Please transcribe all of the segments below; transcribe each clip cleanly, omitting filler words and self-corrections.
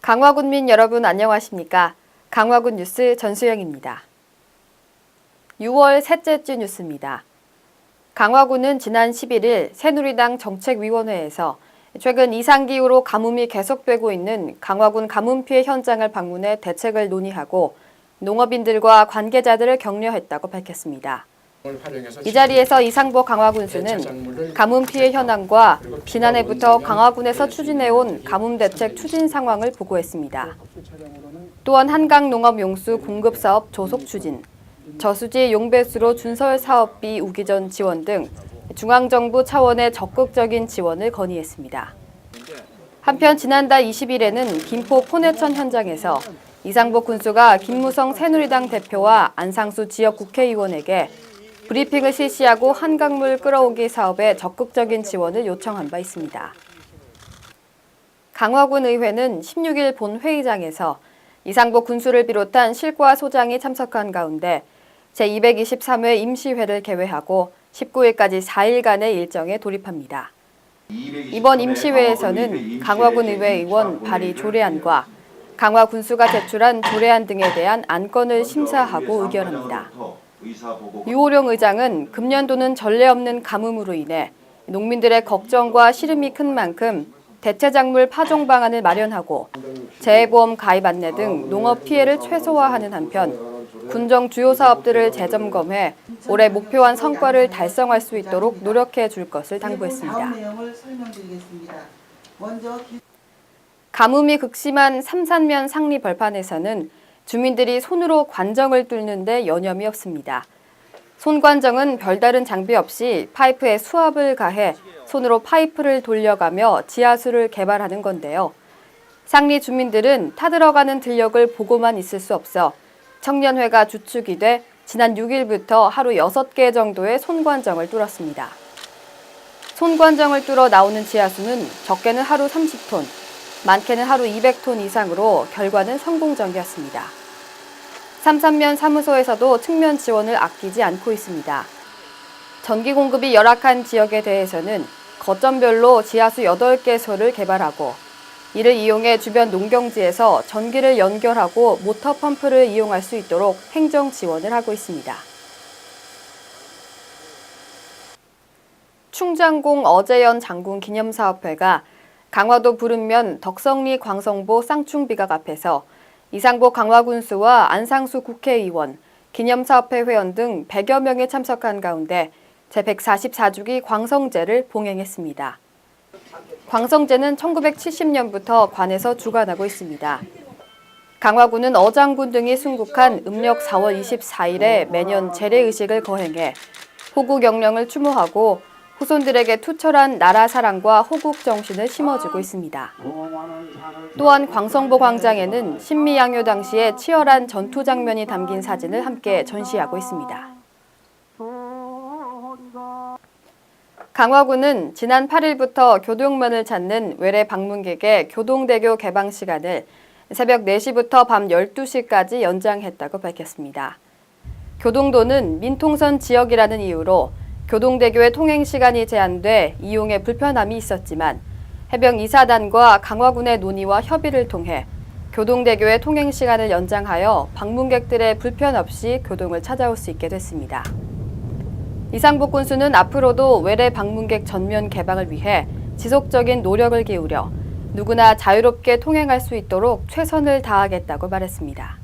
강화군민 여러분 안녕하십니까? 강화군 뉴스 전수영입니다. 6월 셋째 주 뉴스입니다. 강화군은 지난 11일 새누리당 정책위원회에서 최근 이상기후로 가뭄이 계속되고 있는 강화군 가뭄 피해 현장을 방문해 대책을 논의하고 농업인들과 관계자들을 격려했다고 밝혔습니다. 이 자리에서 이상복 강화군수는 가뭄 피해 현황과 지난해부터 강화군에서 추진해온 가뭄 대책 추진 상황을 보고했습니다. 또한 한강농업용수 공급사업 조속 추진, 저수지 용배수로 준설 사업비 우기전 지원 등 중앙정부 차원의 적극적인 지원을 건의했습니다. 한편 지난달 20일에는 김포 포내천 현장에서 이상복 군수가 김무성 새누리당 대표와 안상수 지역 국회의원에게 브리핑을 실시하고 한강물 끌어오기 사업에 적극적인 지원을 요청한 바 있습니다. 강화군 의회는 16일 본회의장에서 이상복 군수를 비롯한 실과 소장이 참석한 가운데 제223회 임시회를 개회하고 19일까지 4일간의 일정에 돌입합니다. 이번 임시회에서는 강화군 의회 의원 발의 조례안과 강화 군수가 제출한 조례안 등에 대한 안건을 심사하고 의결합니다. 유호룡 의장은 금년도는 전례 없는 가뭄으로 인해 농민들의 걱정과 시름이 큰 만큼 대체작물 파종 방안을 마련하고 재해보험 가입 안내 등 농업 피해를 최소화하는 한편 군정 주요 사업들을 재점검해 올해 목표한 성과를 달성할 수 있도록 노력해 줄 것을 당부했습니다. 가뭄이 극심한 삼산면 상리 벌판에서는 주민들이 손으로 관정을 뚫는 데 여념이 없습니다. 손관정은 별다른 장비 없이 파이프에 수압을 가해 손으로 파이프를 돌려가며 지하수를 개발하는 건데요. 상리 주민들은 타들어가는 들녘을 보고만 있을 수 없어 청년회가 주축이 돼 지난 6일부터 하루 6개 정도의 손관정을 뚫었습니다. 손관정을 뚫어 나오는 지하수는 적게는 하루 30톤, 많게는 하루 200톤 이상으로 결과는 성공적이었습니다. 삼산면 사무소에서도 측면 지원을 아끼지 않고 있습니다. 전기 공급이 열악한 지역에 대해서는 거점별로 지하수 8개소를 개발하고 이를 이용해 주변 농경지에서 전기를 연결하고 모터 펌프를 이용할 수 있도록 행정 지원을 하고 있습니다. 충장공 어재연 장군 기념사업회가 강화도 부른면 덕성리 광성보 쌍충비각 앞에서 이상복 강화군수와 안상수 국회의원, 기념사업회 회원 등 100여 명이 참석한 가운데 제144주기 광성제를 봉행했습니다. 광성제는 1970년부터 관에서 주관하고 있습니다. 강화군은 어장군 등이 순국한 음력 4월 24일에 매년 제례의식을 거행해 호국 영령을 추모하고 후손들에게 투철한 나라 사랑과 호국 정신을 심어주고 있습니다. 또한 광성보 광장에는 신미양요 당시의 치열한 전투 장면이 담긴 사진을 함께 전시하고 있습니다. 강화군은 지난 8일부터 교동면을 찾는 외래 방문객의 교동대교 개방 시간을 새벽 4시부터 밤 12시까지 연장했다고 밝혔습니다. 교동도는 민통선 지역이라는 이유로 교동대교의 통행 시간이 제한돼 이용에 불편함이 있었지만 해병 2사단과 강화군의 논의와 협의를 통해 교동대교의 통행 시간을 연장하여 방문객들의 불편 없이 교동을 찾아올 수 있게 됐습니다. 이상복 군수는 앞으로도 외래 방문객 전면 개방을 위해 지속적인 노력을 기울여 누구나 자유롭게 통행할 수 있도록 최선을 다하겠다고 말했습니다.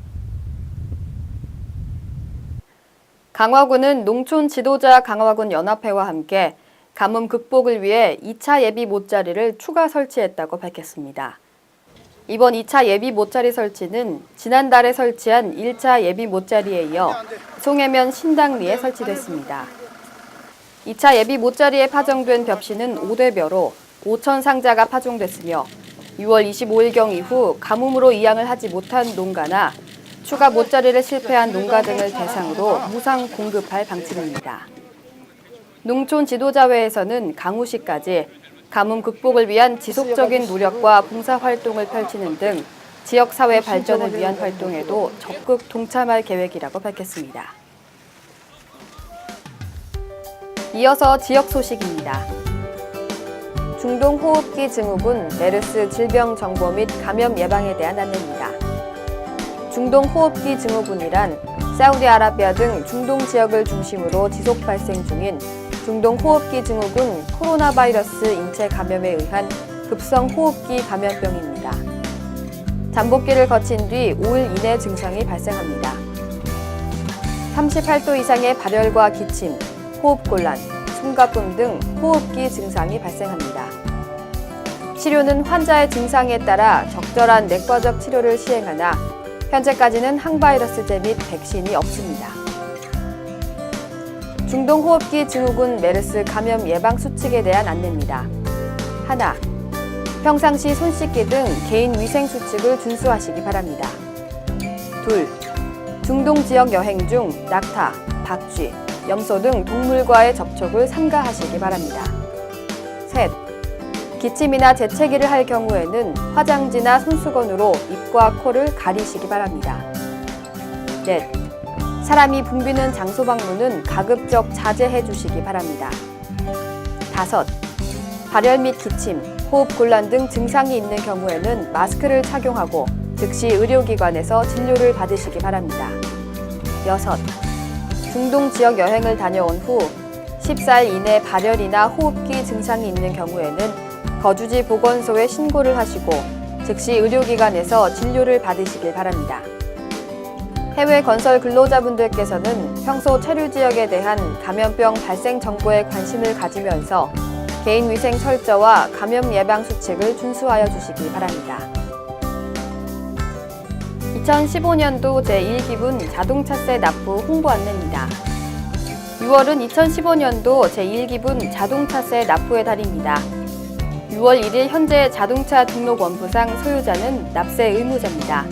강화군은 농촌 지도자 강화군 연합회와 함께 가뭄 극복을 위해 2차 예비 못자리를 추가 설치했다고 밝혔습니다. 이번 2차 예비 못자리 설치는 지난달에 설치한 1차 예비 못자리에 이어 송해면 신당리에 설치됐습니다. 2차 예비 못자리에 파정된 벽시는 5대벼로 5천 상자가 파종됐으며 6월 25일경 이후 가뭄으로 이양을 하지 못한 농가나 추가 못자리를 실패한 농가 등을 대상으로 무상 공급할 방침입니다. 농촌 지도자회에서는 강우시까지 가뭄 극복을 위한 지속적인 노력과 봉사활동을 펼치는 등 지역사회 발전을 위한 활동에도 적극 동참할 계획이라고 밝혔습니다. 이어서 지역 소식입니다. 중동호흡기 증후군 메르스 질병 정보 및 감염 예방에 대한 안내입니다. 중동호흡기 증후군이란 사우디아라비아 등 중동 지역을 중심으로 지속 발생 중인 중동호흡기 증후군 코로나 바이러스 인체 감염에 의한 급성 호흡기 감염병입니다. 잠복기를 거친 뒤 5일 이내 증상이 발생합니다. 38도 이상의 발열과 기침, 호흡곤란, 숨가쁨 등 호흡기 증상이 발생합니다. 치료는 환자의 증상에 따라 적절한 내과적 치료를 시행하나 현재까지는 항바이러스제 및 백신이 없습니다. 중동호흡기 증후군 메르스 감염 예방 수칙에 대한 안내입니다. 하나, 평상시 손 씻기 등 개인 위생 수칙을 준수하시기 바랍니다. 둘, 중동 지역 여행 중 낙타, 박쥐, 염소 등 동물과의 접촉을 삼가하시기 바랍니다. 셋, 기침이나 재채기를 할 경우에는 화장지나 손수건으로 입과 코를 가리시기 바랍니다. 넷, 사람이 붐비는 장소 방문은 가급적 자제해 주시기 바랍니다. 다섯, 발열 및 기침, 호흡곤란 등 증상이 있는 경우에는 마스크를 착용하고 즉시 의료기관에서 진료를 받으시기 바랍니다. 여섯, 중동 지역 여행을 다녀온 후 14일 이내 발열이나 호흡기 증상이 있는 경우에는 거주지 보건소에 신고를 하시고 즉시 의료기관에서 진료를 받으시길 바랍니다. 해외 건설 근로자분들께서는 평소 체류 지역에 대한 감염병 발생 정보에 관심을 가지면서 개인위생 철저와 감염 예방 수칙을 준수하여 주시기 바랍니다. 2015년도 제1기분 자동차세 납부 홍보 안내입니다. 6월은 2015년도 제1기분 자동차세 납부의 달입니다. 6월 1일 현재 자동차 등록 원부상 소유자는 납세 의무자입니다.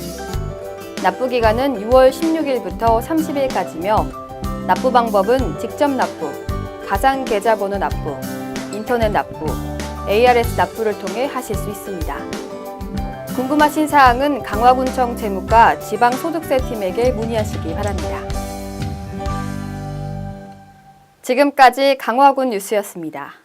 납부 기간은 6월 16일부터 30일까지며 납부 방법은 직접 납부, 가상 계좌번호 납부, 인터넷 납부, ARS 납부를 통해 하실 수 있습니다. 궁금하신 사항은 강화군청 재무과 지방소득세팀에게 문의하시기 바랍니다. 지금까지 강화군 뉴스였습니다.